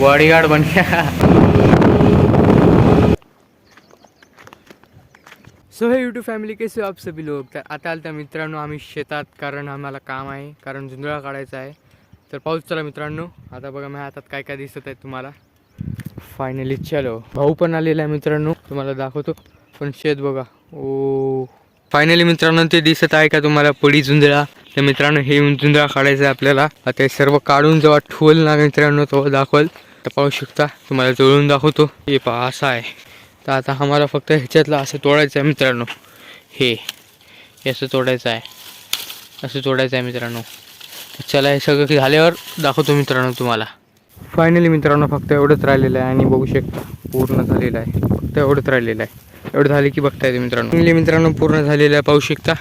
Bodyguard बन गया। So हे YouTube family कैसे हो आप सभी लोग। तर आता आलत्या मित्रांनो आम्ही शेतात, कारण आम्हाला काम आहे, कारण झुंजळा काढायचा आहे। तर पाऊस चला मित्रांनो, आता बघा माझ्या हातात काय काय दिसत आहे तुम्हाला। फायनली चलो, भाऊ पण आलेला आहे मित्रांनो, तुम्हाला दाखवतो। पण शेत बघा, ओ फायनली मित्रांनो ते दिसत आहे का तुम्हाला पडी झुंजळा। तर मित्रांनो हे झुंजळा काढायचा आहे आपल्याला। आता हे सर्व काढून जेव्हा ठेवल ना मित्रांनो तेव्हा दाखवल। तर पाहू शकता, तुम्हाला जवळून दाखवतो। हे पहा असं आहे। तर आता आम्हाला फक्त ह्याच्यातला असं तोडायचं आहे मित्रांनो। हे असं तोडायचं आहे, असं तोडायचं आहे मित्रांनो। चला हे सगळं झाल्यावर दाखवतो मित्रांनो तुम्हाला। फायनली मित्रांनो फक्त एवढंच राहिलेलं आहे आणि बघू शकता पूर्ण झालेलं आहे। फक्त एवढंच राहिलेलं आहे, एवढं झाले की बघता येते मित्रांनो। फायनली मित्रांनो पूर्ण झालेलं आहे, पाहू शकता।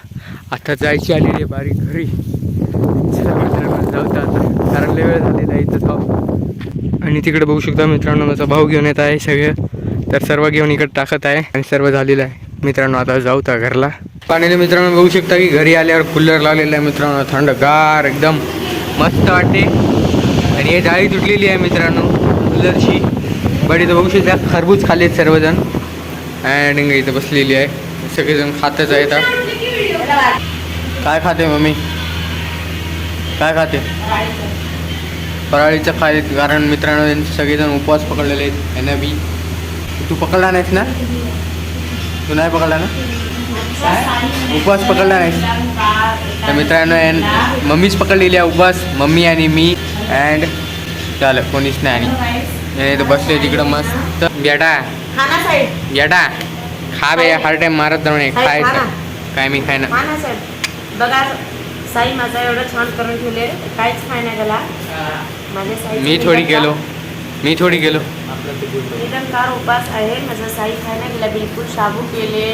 आता जायची आलेली आहे बारी घरी। चला मित्रांनो जाऊ आता, कारण लय वेळ झालेला आहे इथं थांब। आणि तिकडे बघू शकता मित्रांनो माझा भाऊ घेऊन येत आहे सगळं। तर सर्व घेऊन इकडे टाकत आहे आणि सर्व झालेलं आहे मित्रांनो। आता जाऊ त्या घरला। पाण्याने मित्रांनो बघू शकता की घरी आल्यावर कूलर लावलेला आहे मित्रांनो, थंडगार एकदम मस्त वाटते। आणि हे जाळी तुटलेली आहे मित्रांनो कूलरची। बट इथं बघू शकता खरबूज खाल्लेत सर्वजण, अँड इथं बसलेली आहे सगळेजण खातच आहे। काय खाते मम्मी, काय खाते? फराळीचं खाय, कारण मित्रांनो यांचे सगळेजण उपवास पकडलेले आहेत। यांना बी तू पकडला नाहीस ना, तू नाही पकडला ना, उपवास पकडला नाहीस। तर मित्रांनो मम्मीच पकडलेली आहे उपवास, मम्मी आणि मी। अँड चालेल कोणीच नाही। आणि इथं बसले तिकडं मस्त। बेटा बेटा खा बे, हर टाइम मारत जाऊ नये, खायचं काय मी खाय ना। बघा साई माझा एवढं छान करून ठेवले, काहीच खाय नाही गेला माझ्या साई। मी थोडी गेलो एकदम कार उपास आहे माझा। साई खाय नाही गेला बिलकुल। शाबू केले,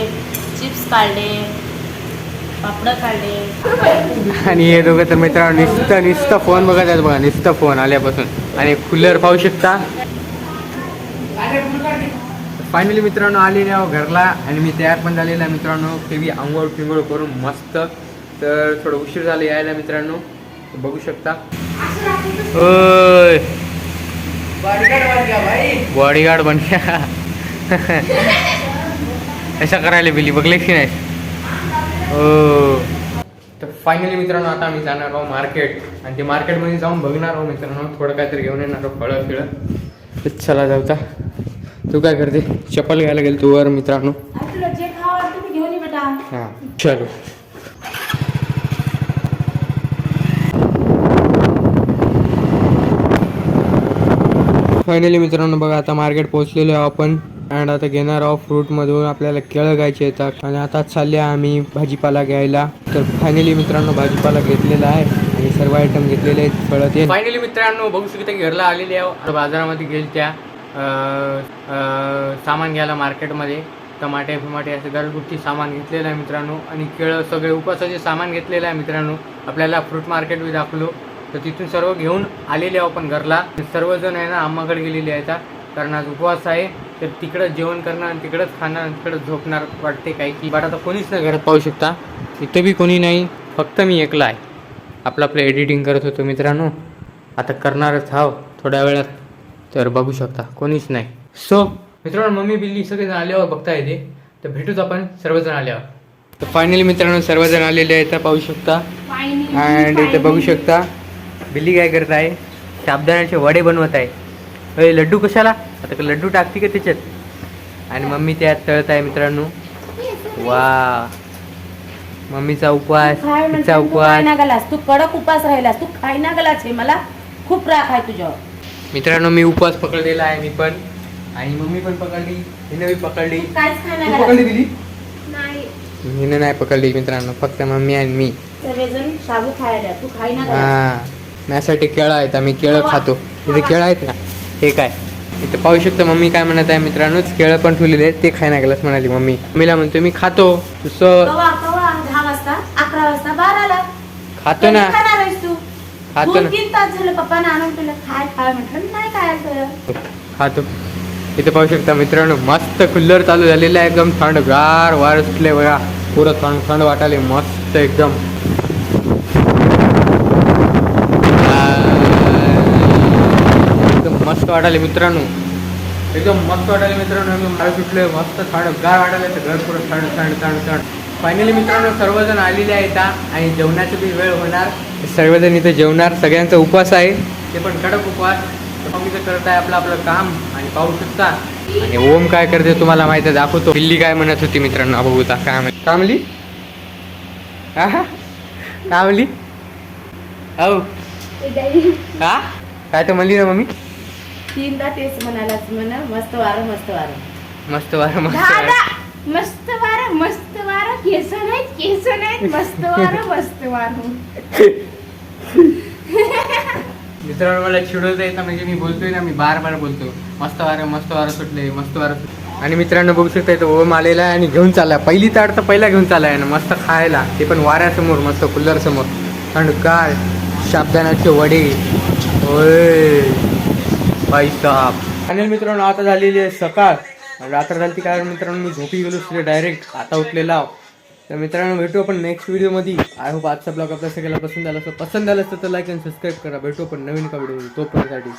चिप्स काढले, पापड काढले। आणि हे दोघं तर मित्रांनो नुसतं फोन बघत आहेत बघा, नुसतं फोन आल्यापासून। आणि कूलर पाहू शकता। फायनली मित्रांनो आलेले आहो घरला आणि मी तयार पण झालेला आहे मित्रांनो। केवी आंघोळ पिंगोळ करून मस्त। तर थोडं उशीर झालं यायला मित्रांनो, बघू शकता। ओय बॉडीगार्ड बन गया। अशा करायला बिली बघले की नाही। हो तर फायनली मित्रांनो आता आम्ही जाणार आहोत मार्केट, आणि ते मार्केटमध्ये जाऊन बघणार आहोत मित्रांनो, थोडं काहीतरी घेऊन येणार आहोत फळं फिळं। चला जाऊता। तू काय करते? चप्पल घ्यायला गेल तू वर मित्रांनो। हां चलो। फायनली मित्रांनो बघा आता मार्केट पोहोचलेलो आहे आपण। अँड आता घेणार आहोत फ्रूटमधून आपल्याला केळं घ्यायचे येतात। आणि आता चालले आम्ही भाजीपाला घ्यायला। तर फायनली मित्रांनो भाजीपाला घेतलेला आहे आणि सर्व आयटम घेतलेले आहेत फळं ते। फायनली मित्रांनो बघू शकता घरला आलेले आहे। बाजारामध्ये गेल त्या सामान घ्यायला मार्केटमध्ये। टमाटे फिमाटे असे घरगुती सामान घेतलेलं आहे मित्रांनो। आणि केळं सगळे उपवासाचे सामान घेतलेलं आहे मित्रांनो। आपल्याला फ्रूट मार्केट बी दाखवलो, तर तिथून सर्व घेऊन आलेले आहो आपण घरला। सर्वजण आहे ना अम्माकडे गेलेले आहेत, कारण आज उपवास आहे। तर तिकडं जेवण करणार आणि तिकडंच खाणार आणि तिकडंच झोपणार वाटते काही की। बट आता कोणीच नाही घरात, पाहू शकता इथं बी कोणी नाही, फक्त मी एकला आहे। आपलं एडिटिंग करत होतो मित्रांनो, आता करणारच हाव थोड्या वेळात। तर बघू शकता कोणीच नाही। सो मित्रांनो मम्मी बिल्ली सगळेजण आल्यावर बघता येते। तर भेटूच आपण सर्वजण आल्यावर। तर फायनली मित्रांनो सर्वजण आलेले आहेत, पाहू शकता। अँड इथे बघू शकता बिल्ली काय करत आहे, साबुदाण्याचे वडे बनवत आहे। अरे लड्डू कशाला, आता लड्डू टाकते का त्याच्यात? आणि मम्मी त्यात तळत आहे मित्रांनो। वा मम्मीचा उपवास, तिचा उपवास। तू कडक उपास राहिलास, तू खाय ना गेलास, हे मला खूप राग आहे तुझ्यावर मित्रांनो। मी उपवास पकडलेला आहे मी पण, आणि मम्मी पण पकडली, हिने बी पकडली। पकडली दिली नाही, हिने नाही पकडली मित्रांनो, फक्त मम्मी आणि मी सगळेजण शाबू खायला। तू खाय ना। हां माझ्यासाठी केळं आहेत, आम्ही केळं खातो। इथे केळं आहेत ना, हे काय इथे पाहू शकता। मम्मी काय म्हणत आहे मित्रांनो, केळं पण ठेवलेले आहेत, ते खाय ना गेलास म्हणाली मम्मी। मम्मीला म्हणतो मी खातो, तुझं 10 वाजता 11 वाजता 12ला खातो ना, तू खातो ना, 3 तास झालं पप्पाने आणून तुला खाय म्हटलं नाही खायचं, खातो। इथे पाहू शकता मित्रांनो मस्त कूलर चालू झालेला आहे, एकदम थंडगार वार सुटले बघा, पुरं थंड थंड वाटायले मस्त एकदम। मस्त वाटायला मित्रांनो, एकदम मस्त वाटायला मित्रांनो. एकदम माळ सुटले मस्त गार वाटायला तर घर पुरं थंड. फायनली मित्रांनो सर्वजण आलेले आहेत आणि जेवणाची बी वेळ होणार. सर्वजण इथे जेवणार. सगळ्यांचा उपवास आहे, ते पण कडक उपवास. मम्मीचं करत आहे आपलं काम आणि पाहू शकता. आणि ओम काय करते तुम्हाला माहिती आहे, दाखवतो. बिल्ली काय म्हणत होती मित्रांनो, बघू काय म्हणत. काय म्हणली? काय म्हणली? हो का काय तर म्हणली ना मम्मी? तीनदा तेच म्हणालाच म्हणा. मस्त वारं मस्त वारं मस्त वारं मस्त वारं. केस नाहीत मस्त वारं. मित्रांनो मला चिडवता येतं, म्हणजे मी बोलतोय ना, मी बार बोलतो मस्त वारं सुटले, मस्त वारं सुटले. आणि मित्रांनो बघू शकता इथं ओम आलेला आहे आणि घेऊन चाललाय. पहिली ताट तर पहिला घेऊन चाललाय ना, मस्त खायला, ते पण वाऱ्यासमोर, मस्त कूलर समोर. थंडगार साबुदाण्याचे वडे. होय बाई साहेब. फायनल मित्रांनो आता झालेली आहे सकाळ. रात्र झाली काय मित्रांनो, मी झोपी गेलो डायरेक्ट. आता उठलेला. तर मित्रांनो भेटू आपण नेक्स्ट व्हिडिओमध्ये. आय होप आजचा ब्लॉग आपल्या सगळ्याला पसंत झाला तर लाईक आणि सबस्क्राईब करा. भेटू आपण नवीन व्हिडिओ तोपर्यंतसाठी.